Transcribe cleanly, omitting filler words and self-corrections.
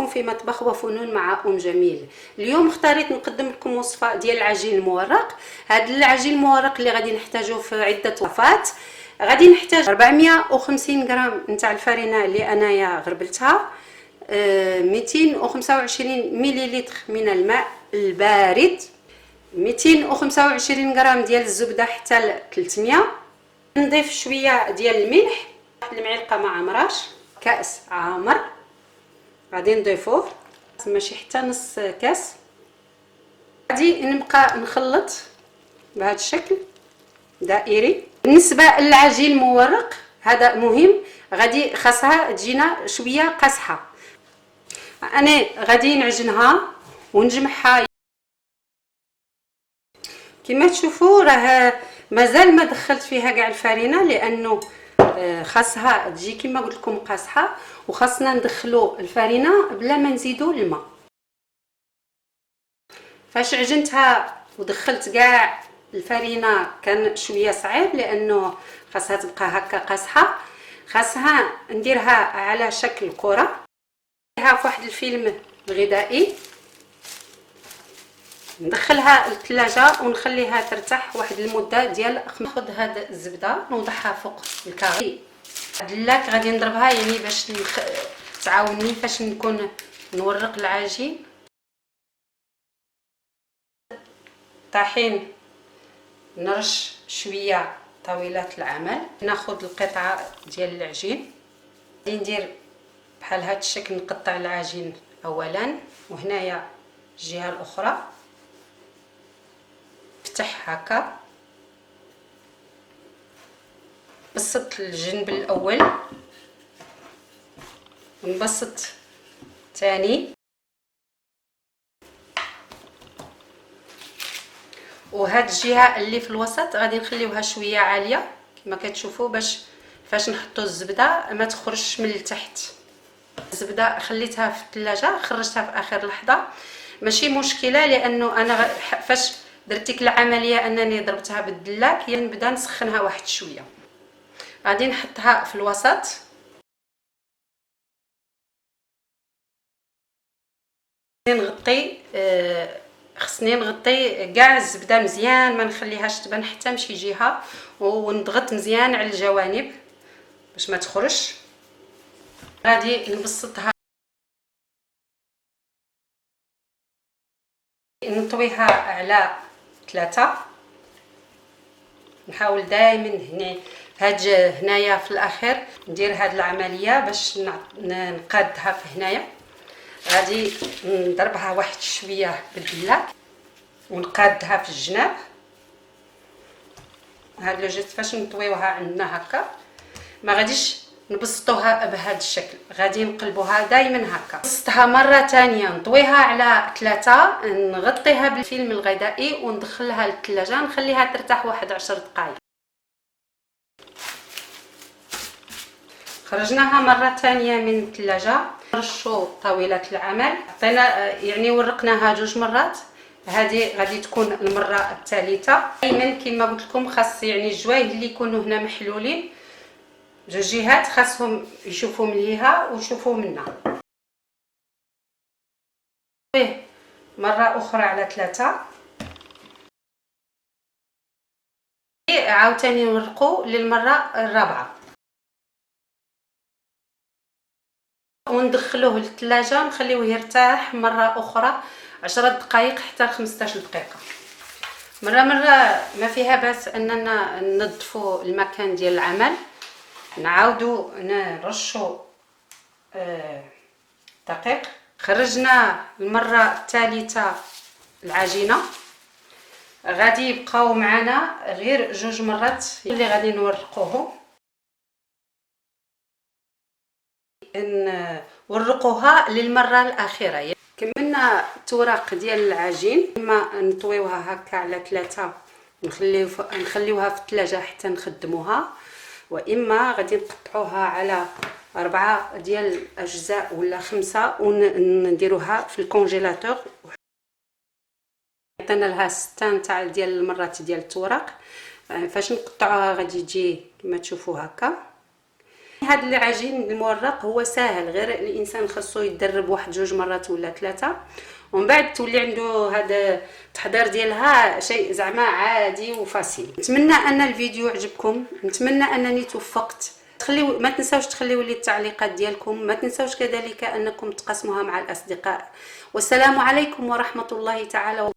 في مطبخ وفنون مع جميل. اليوم اختاريت نقدم لكم وصفه ديال العجين المورق. هذا العجين المورق اللي غادي نحتاجه في عده وصفات. غادي نحتاج 450 غرام نتاع الفرينه اللي انايا غربلتها، 225 مليلتر من الماء البارد، 225 غرام ديال الزبده حتى ل 300. نضيف شويه ديال الملح، واحد المعلقه ما عمراش، كاس عامر غادي نضيفوه، ماشي حتى نص كاس. غادي نبقى نخلط بهذا الشكل دائري. بالنسبه للعجين المورق هذا مهم، غادي خاصها تجينا شويه قاصحه. انا غادي نعجنها ونجمعها كما تشوفوا. راه مازال ما دخلت فيها كاع الفرينه لانه خاصها تجي كما قلت لكم قاصحه، وخاصنا ندخلوا الفرينه بلا ما نزيدوا الماء. فاش عجنتها ودخلت كاع الفرينه كان شويه صعيب لانه خاصها تبقى هكا قاصحه. خاصها نديرها على شكل كره، نديرها في واحد الفيلم غذائي، ندخلها للثلاجه ونخليها ترتاح واحد المده ديال ناخذ هاد الزبده نوضعها فوق الكاري. الدلاك غادي نضربها يعني باش تعاونني فاش نكون نورق العجين. طاحين نرش شويه طاولات العمل. ناخذ القطعه ديال العجين، غادي ندير بحال هذا الشكل، نقطع العجين اولا وهنايا الجهه الاخرى، نفتح هكا، نبسط الجنب الاول ونبسط ثاني، وهاد الجهه اللي في الوسط غادي نخليوها شويه عاليه كما كتشوفوا باش فاش نحطوا الزبده ما تخرجش من التحت. الزبده خليتها في الثلاجه، خرجتها في اخر لحظه، ماشي مشكله لانه انا فاش درت ديك العمليه انني ضربتها بالدلاك يعني نبدا نسخنها واحد شويه. غادي نحطها في الوسط، نغطي خصني نغطي كاع الزبده مزيان، ما نخليهاش تبان حتى من شي جهه، ونضغط مزيان على الجوانب باش ما تخرجش. غادي نبسطها، نطويها على 3. نحاول دائما هنايا في الاخير ندير هاد العمليه باش نقادها في هنايا. غادي نضربها واحد شويه بالدلاك ونقادها في الجناب. هاد لو جيست فاش نطويوها عندنا هكا ما غاديش نبسطوها بهذا الشكل، غادي نقلبوها دائما هكا. نبسطها مره ثانيه، نطويها على 3، نغطيها بالفيلم الغذائي وندخلها للثلاجه، نخليها ترتاح واحد 10 دقائق. خرجناها مره ثانيه من الثلاجه، نرشوا طاولات العمل، عطينا يعني ورقناها 2 مرات. هذه غادي تكون المره الثالثه. دائما كما قلت لكم خاص يعني الجوايه اللي يكونوا هنا محلولين 2 جهات خاصهم يشوفوا مليها ويشوفوا منا. مره اخرى على 3، عاوتاني نورقوا للمره الرابعه وندخلوه للثلاجه، نخليوه يرتاح مره اخرى 10 دقائق حتى 15 دقيقه. مره ما فيها باس اننا ننظفوا المكان ديال العمل، نعاودوا نرشوا دقيق. خرجنا المره الثالثه العجينه، غادي يبقاو معنا غير 2 مرات اللي غادي نورقوهم. نورقوها للمره الاخيره. كملنا التوراق ديال العجين، اما نطويوها هكا على 3 نخليوها في الثلاجه حتى نخدموها، واما غادي نقطعوها على 4 ديال الاجزاء ولا 5 ونديروها في الكونجيلاتور. عطينا لها 6 نتاع ديال المرات ديال التوراق. فاش نقطعوها غادي تجي كما تشوفوا هكا. هذا العجين المورق هو سهل، غير الانسان خاصو يدرب واحد 2 مرات ولا 3 ومن بعد تولي عنده هذا التحضير ديالها شيء زعما عادي وفاسيل. نتمنى ان الفيديو عجبكم، نتمنى انني توفقت. ما تنساوش تخليوا لي التعليقات ديالكم، ما تنساوش كذلك انكم تقسموها مع الاصدقاء. والسلام عليكم ورحمة الله تعالى